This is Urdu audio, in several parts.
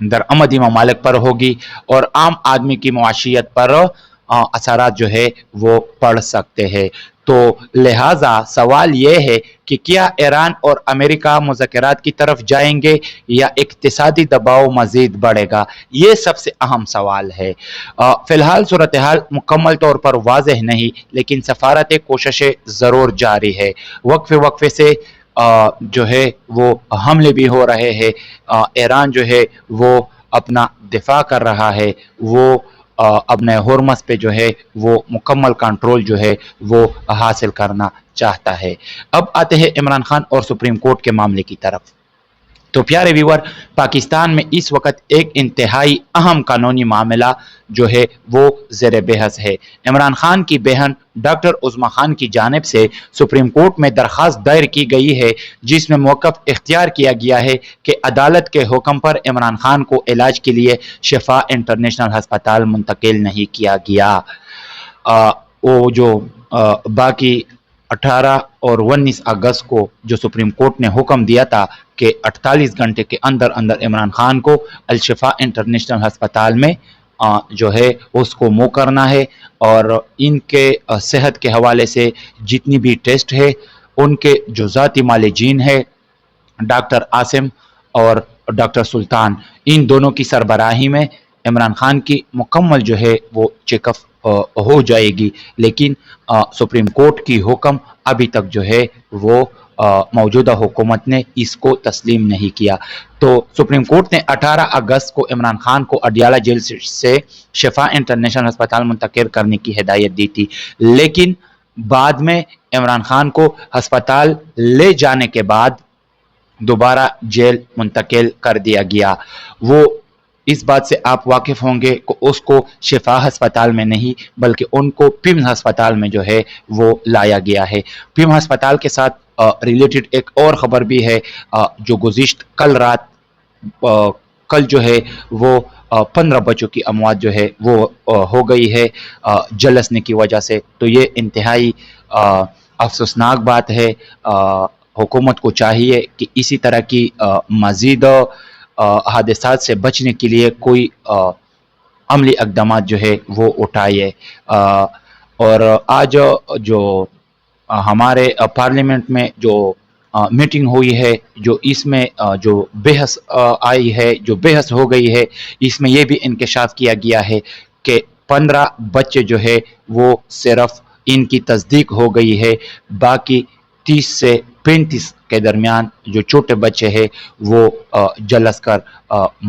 درآمدی ممالک پر ہوگی اور عام آدمی کی معاشیت پر اثرات جو ہے وہ پڑ سکتے ہیں۔ تو لہٰذا سوال یہ ہے کہ کیا ایران اور امریکہ مذاکرات کی طرف جائیں گے یا اقتصادی دباؤ مزید بڑھے گا؟ یہ سب سے اہم سوال ہے۔ فی الحال صورتحال مکمل طور پر واضح نہیں، لیکن سفارتی کوششیں ضرور جاری ہے۔ وقفے وقفے سے جو ہے وہ حملے بھی ہو رہے ہیں۔ ایران جو ہے وہ اپنا دفاع کر رہا ہے، وہ اپنے ہرمز پہ جو ہے وہ مکمل کنٹرول جو ہے وہ حاصل کرنا چاہتا ہے۔ اب آتے ہیں عمران خان اور سپریم کورٹ کے معاملے کی طرف۔ تو پیارے ویور، پاکستان میں اس وقت ایک انتہائی اہم قانونی معاملہ جو ہے وہ زیر بحث ہے۔ عمران خان کی بہن ڈاکٹر عظمی خان کی جانب سے سپریم کورٹ میں درخواست دائر کی گئی ہے، جس میں موقف اختیار کیا گیا ہے کہ عدالت کے حکم پر عمران خان کو علاج کے لیے شفا انٹرنیشنل ہسپتال منتقل نہیں کیا گیا۔ وہ جو باقی 18 اور 19 اگست کو جو سپریم کورٹ نے حکم دیا تھا کہ 48 گھنٹے کے اندر اندر عمران خان کو الشفا انٹرنیشنل ہسپتال میں جو ہے اس کو موو کرنا ہے، اور ان کے صحت کے حوالے سے جتنی بھی ٹیسٹ ہے ان کے جو ذاتی معالجین ہے ڈاکٹر عاصم اور ڈاکٹر سلطان، ان دونوں کی سربراہی میں عمران خان کی مکمل جو ہے وہ چیک اپ ہو جائے گی، لیکن سپریم کورٹ کی حکم ابھی تک جو ہے وہ موجودہ حکومت نے اس کو تسلیم نہیں کیا۔ تو سپریم کورٹ نے 18 اگست کو عمران خان کو اڈیالہ جیل سے شفا انٹرنیشنل ہسپتال منتقل کرنے کی ہدایت دی تھی، لیکن بعد میں عمران خان کو ہسپتال لے جانے کے بعد دوبارہ جیل منتقل کر دیا گیا۔ وہ اس بات سے آپ واقف ہوں گے کہ اس کو شفا ہسپتال میں نہیں بلکہ ان کو پمز ہسپتال میں جو ہے وہ لایا گیا ہے۔ پم ہسپتال کے ساتھ ریلیٹڈ ایک اور خبر بھی ہے، جو گزشتہ کل جو ہے وہ 15 بچوں کی اموات جو ہے وہ ہو گئی ہے جلسنے کی وجہ سے۔ تو یہ انتہائی افسوسناک بات ہے۔ حکومت کو چاہیے کہ اسی طرح کی مزید حادثات سے بچنے کے لیے کوئی عملی اقدامات جو ہے وہ اٹھائے۔ اور آج جو ہمارے پارلیمنٹ میں جو میٹنگ ہوئی ہے، جو اس میں جو بحث آئی ہے، جو بحث ہو گئی ہے، اس میں یہ بھی انکشاف کیا گیا ہے کہ 15 بچے جو ہے وہ صرف ان کی تصدیق ہو گئی ہے، باقی 30 سے 35 کے درمیان جو چھوٹے بچے ہیں وہ جلس کر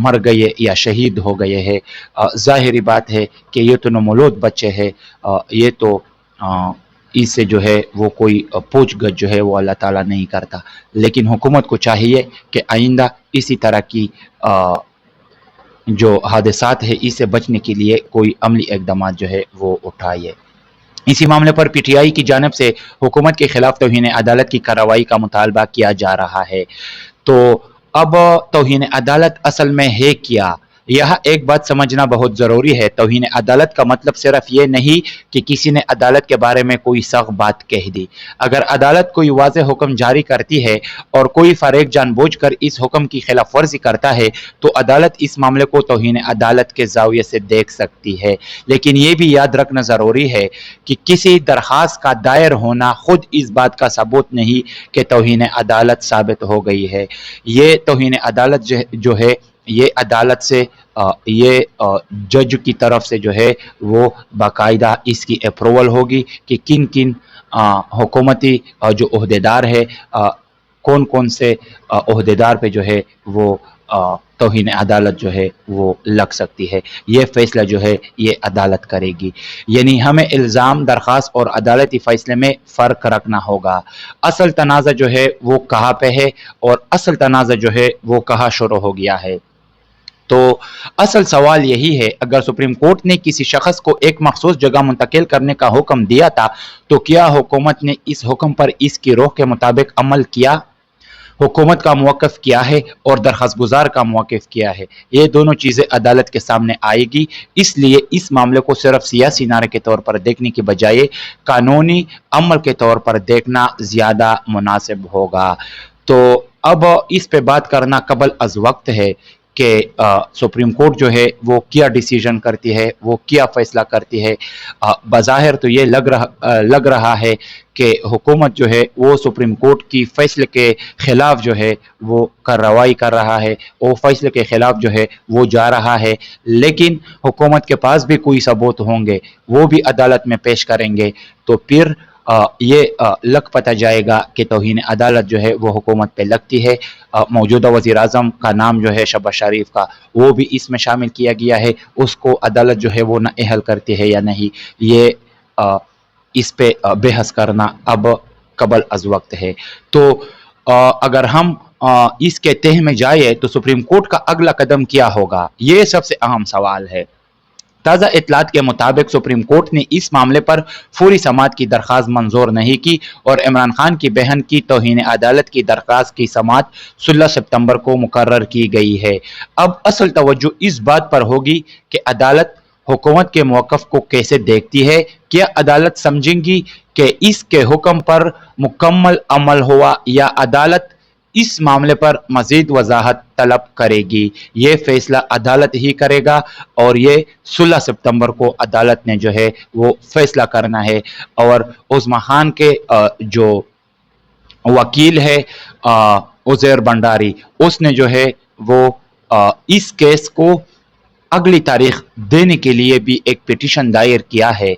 مر گئے یا شہید ہو گئے ہیں۔ ظاہری بات ہے کہ یہ تو نومولود بچے ہیں، یہ تو اس سے جو ہے وہ کوئی پوچھ گچھ جو ہے وہ اللہ تعالیٰ نہیں کرتا، لیکن حکومت کو چاہیے کہ آئندہ اسی طرح کی جو حادثات ہے اس سے بچنے کے لیے کوئی عملی اقدامات جو ہے وہ اٹھائے۔ اسی معاملے پر پی ٹی آئی کی جانب سے حکومت کے خلاف توہین عدالت کی کارروائی کا مطالبہ کیا جا رہا ہے۔ تو اب توہین عدالت اصل میں ہے کیا؟ یہاں ایک بات سمجھنا بہت ضروری ہے۔ توہین عدالت کا مطلب صرف یہ نہیں کہ کسی نے عدالت کے بارے میں کوئی سخت بات کہہ دی۔ اگر عدالت کوئی واضح حکم جاری کرتی ہے اور کوئی فریق جان بوجھ کر اس حکم کی خلاف ورزی کرتا ہے تو عدالت اس معاملے کو توہین عدالت کے زاویے سے دیکھ سکتی ہے، لیکن یہ بھی یاد رکھنا ضروری ہے کہ کسی درخواست کا دائر ہونا خود اس بات کا ثبوت نہیں کہ توہین عدالت ثابت ہو گئی ہے۔ یہ توہین عدالت جو ہے یہ عدالت سے یہ جج کی طرف سے جو ہے وہ باقاعدہ اس کی اپروول ہوگی کہ کن کن حکومتی جو عہدیدار ہے، کون کون سے عہدیدار پہ جو ہے وہ توہین عدالت جو ہے وہ لگ سکتی ہے۔ یہ فیصلہ جو ہے یہ عدالت کرے گی، یعنی ہمیں الزام درخواست اور عدالتی فیصلے میں فرق رکھنا ہوگا۔ اصل تنازع جو ہے وہ کہاں پہ ہے اور اصل تنازع جو ہے وہ کہاں شروع ہو گیا ہے؟ تو اصل سوال یہی ہے، اگر سپریم کورٹ نے کسی شخص کو ایک مخصوص جگہ منتقل کرنے کا حکم دیا تھا تو کیا حکومت نے اس حکم پر اس کی روح کے مطابق عمل کیا؟ حکومت کا موقف کیا ہے اور درخواست گزار کا موقف کیا ہے؟ یہ دونوں چیزیں عدالت کے سامنے آئے گی، اس لیے اس معاملے کو صرف سیاسی نعرے کے طور پر دیکھنے کی بجائے قانونی عمل کے طور پر دیکھنا زیادہ مناسب ہوگا۔ تو اب اس پہ بات کرنا قبل از وقت ہے کہ سپریم کورٹ جو ہے وہ کیا ڈیسیژن کرتی ہے، وہ کیا فیصلہ کرتی ہے۔ بظاہر تو یہ لگ رہا ہے کہ حکومت جو ہے وہ سپریم کورٹ کی فیصلے کے خلاف جو ہے وہ کارروائی کر رہا ہے، وہ فیصلے کے خلاف جو ہے وہ جا رہا ہے، لیکن حکومت کے پاس بھی کوئی ثبوت ہوں گے، وہ بھی عدالت میں پیش کریں گے، تو پھر یہ لگ پتہ جائے گا کہ توہین عدالت جو ہے وہ حکومت پہ لگتی ہے۔ موجودہ وزیر اعظم کا نام جو ہے شہباز شریف کا، وہ بھی اس میں شامل کیا گیا ہے، اس کو عدالت جو ہے وہ نااہل کرتی ہے یا نہیں، یہ اس پہ بحث کرنا اب قبل از وقت ہے۔ تو اگر ہم اس کے تہ میں جائے تو سپریم کورٹ کا اگلا قدم کیا ہوگا، یہ سب سے اہم سوال ہے۔ تازہ اطلاعات کے مطابق سپریم کورٹ نے اس معاملے پر فوری سماعت کی درخواست منظور نہیں کی اور عمران خان کی بہن کی توہین عدالت کی درخواست کی سماعت 16 ستمبر کو مقرر کی گئی ہے۔ اب اصل توجہ اس بات پر ہوگی کہ عدالت حکومت کے موقف کو کیسے دیکھتی ہے۔ کیا عدالت سمجھیں گی کہ اس کے حکم پر مکمل عمل ہوا یا عدالت اس معاملے پر مزید وضاحت طلب کرے گی؟ یہ فیصلہ عدالت ہی کرے گا اور یہ 16 ستمبر کو عدالت نے جو ہے وہ فیصلہ کرنا ہے۔ اور عظمی خان کے جو وکیل ہے عزیر بنڈاری، اس نے جو ہے وہ اس کیس کو اگلی تاریخ دینے کے لیے بھی ایک پیٹیشن دائر کیا ہے۔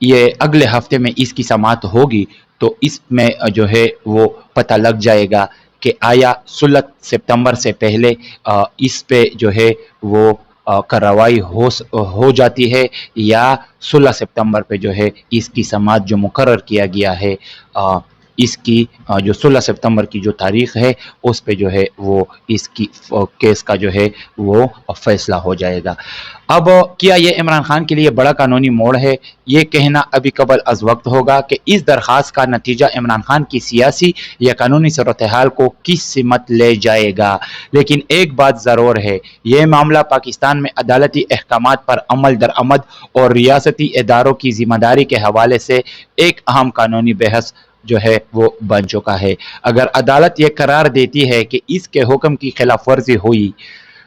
یہ اگلے ہفتے میں اس کی سماعت ہوگی، تو اس میں جو ہے وہ پتہ لگ جائے گا کہ آیا 16 ستمبر سے پہلے اس پہ جو ہے وہ کارروائی ہو جاتی ہے یا 16 ستمبر پہ جو ہے اس کی سماعت جو مقرر کیا گیا ہے، اس کی جو 16 ستمبر کی جو تاریخ ہے اس پہ جو ہے وہ اس کی کیس کا جو ہے وہ فیصلہ ہو جائے گا۔ اب کیا یہ عمران خان کے لیے بڑا قانونی موڑ ہے؟ یہ کہنا ابھی قبل از وقت ہوگا کہ اس درخواست کا نتیجہ عمران خان کی سیاسی یا قانونی صورتحال کو کس سمت لے جائے گا، لیکن ایک بات ضرور ہے، یہ معاملہ پاکستان میں عدالتی احکامات پر عمل درآمد اور ریاستی اداروں کی ذمہ داری کے حوالے سے ایک اہم قانونی بحث جو ہے وہ بن چکا ہے۔ اگر عدالت یہ قرار دیتی ہے کہ اس کے حکم کی خلاف ورزی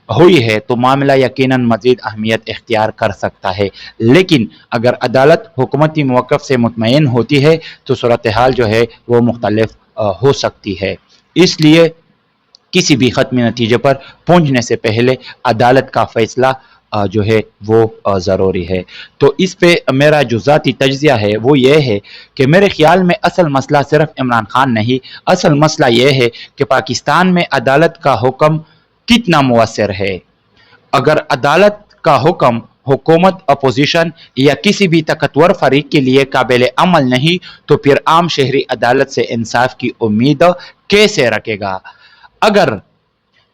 ہوئی ہے تو معاملہ یقیناً مزید اہمیت اختیار کر سکتا ہے، لیکن اگر عدالت حکومتی موقف سے مطمئن ہوتی ہے تو صورتحال جو ہے وہ مختلف ہو سکتی ہے۔ اس لیے کسی بھی ختمی نتیجے پر پہنچنے سے پہلے عدالت کا فیصلہ جو ہے وہ ضروری ہے۔ تو اس پہ میرا جو ذاتی تجزیہ ہے وہ یہ ہے کہ میرے خیال میں اصل مسئلہ صرف عمران خان نہیں، اصل مسئلہ یہ ہے کہ پاکستان میں عدالت کا حکم کتنا مؤثر ہے۔ اگر عدالت کا حکم حکومت، اپوزیشن یا کسی بھی طاقتور فریق کے لیے قابل عمل نہیں تو پھر عام شہری عدالت سے انصاف کی امید کیسے رکھے گا؟ اگر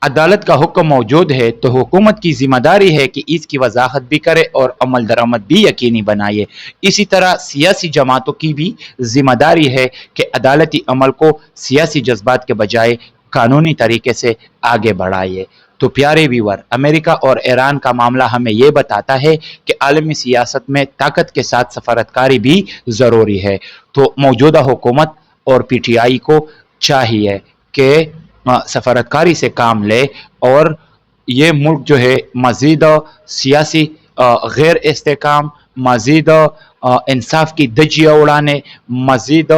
عدالت کا حکم موجود ہے تو حکومت کی ذمہ داری ہے کہ اس کی وضاحت بھی کرے اور عمل درآمد بھی یقینی بنائے۔ اسی طرح سیاسی جماعتوں کی بھی ذمہ داری ہے کہ عدالتی عمل کو سیاسی جذبات کے بجائے قانونی طریقے سے آگے بڑھائے۔ تو پیارے ویور، امریکہ اور ایران کا معاملہ ہمیں یہ بتاتا ہے کہ عالمی سیاست میں طاقت کے ساتھ سفارتکاری بھی ضروری ہے۔ تو موجودہ حکومت اور پی ٹی آئی کو چاہیے کہ سفارتکاری سے کام لے اور یہ ملک جو ہے مزید سیاسی غیر استحکام، مزید انصاف کی دھجیاں اڑانے، مزید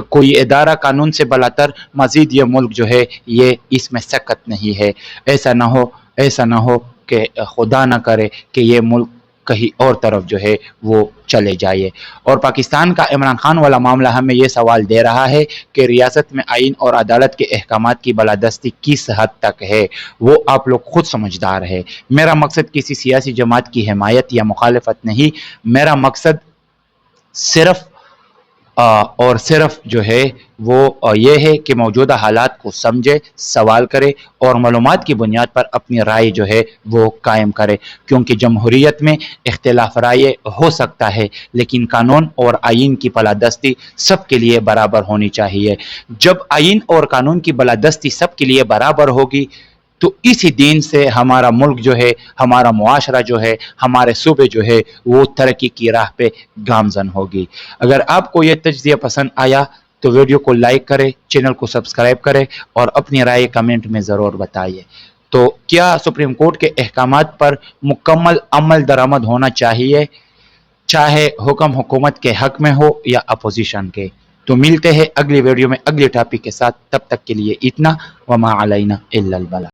کوئی ادارہ قانون سے بلاتر، مزید یہ ملک جو ہے یہ اس میں سکت نہیں ہے۔ ایسا نہ ہو کہ خدا نہ کرے کہ یہ ملک کہیں اور طرف جو ہے وہ چلے جائے۔ اور پاکستان کا عمران خان والا معاملہ ہمیں یہ سوال دے رہا ہے کہ ریاست میں آئین اور عدالت کے احکامات کی بالادستی کس حد تک ہے، وہ آپ لوگ خود سمجھدار ہے۔ میرا مقصد کسی سیاسی جماعت کی حمایت یا مخالفت نہیں، میرا مقصد صرف اور صرف جو ہے وہ یہ ہے کہ موجودہ حالات کو سمجھے، سوال کرے اور معلومات کی بنیاد پر اپنی رائے جو ہے وہ قائم کرے، کیونکہ جمہوریت میں اختلاف رائے ہو سکتا ہے لیکن قانون اور آئین کی بالادستی سب کے لیے برابر ہونی چاہیے۔ جب آئین اور قانون کی بالادستی سب کے لیے برابر ہوگی تو اسی دین سے ہمارا ملک جو ہے، ہمارا معاشرہ جو ہے، ہمارے صوبے جو ہے وہ ترقی کی راہ پہ گامزن ہوگی۔ اگر آپ کو یہ تجزیہ پسند آیا تو ویڈیو کو لائک کرے، چینل کو سبسکرائب کرے اور اپنی رائے کمنٹ میں ضرور بتائیے۔ تو کیا سپریم کورٹ کے احکامات پر مکمل عمل درآمد ہونا چاہیے، چاہے حکم حکومت کے حق میں ہو یا اپوزیشن کے؟ تو ملتے ہیں اگلی ویڈیو میں اگلی ٹاپک کے ساتھ، تب تک کے لیے اتنا، وما علینا الا البلاغ۔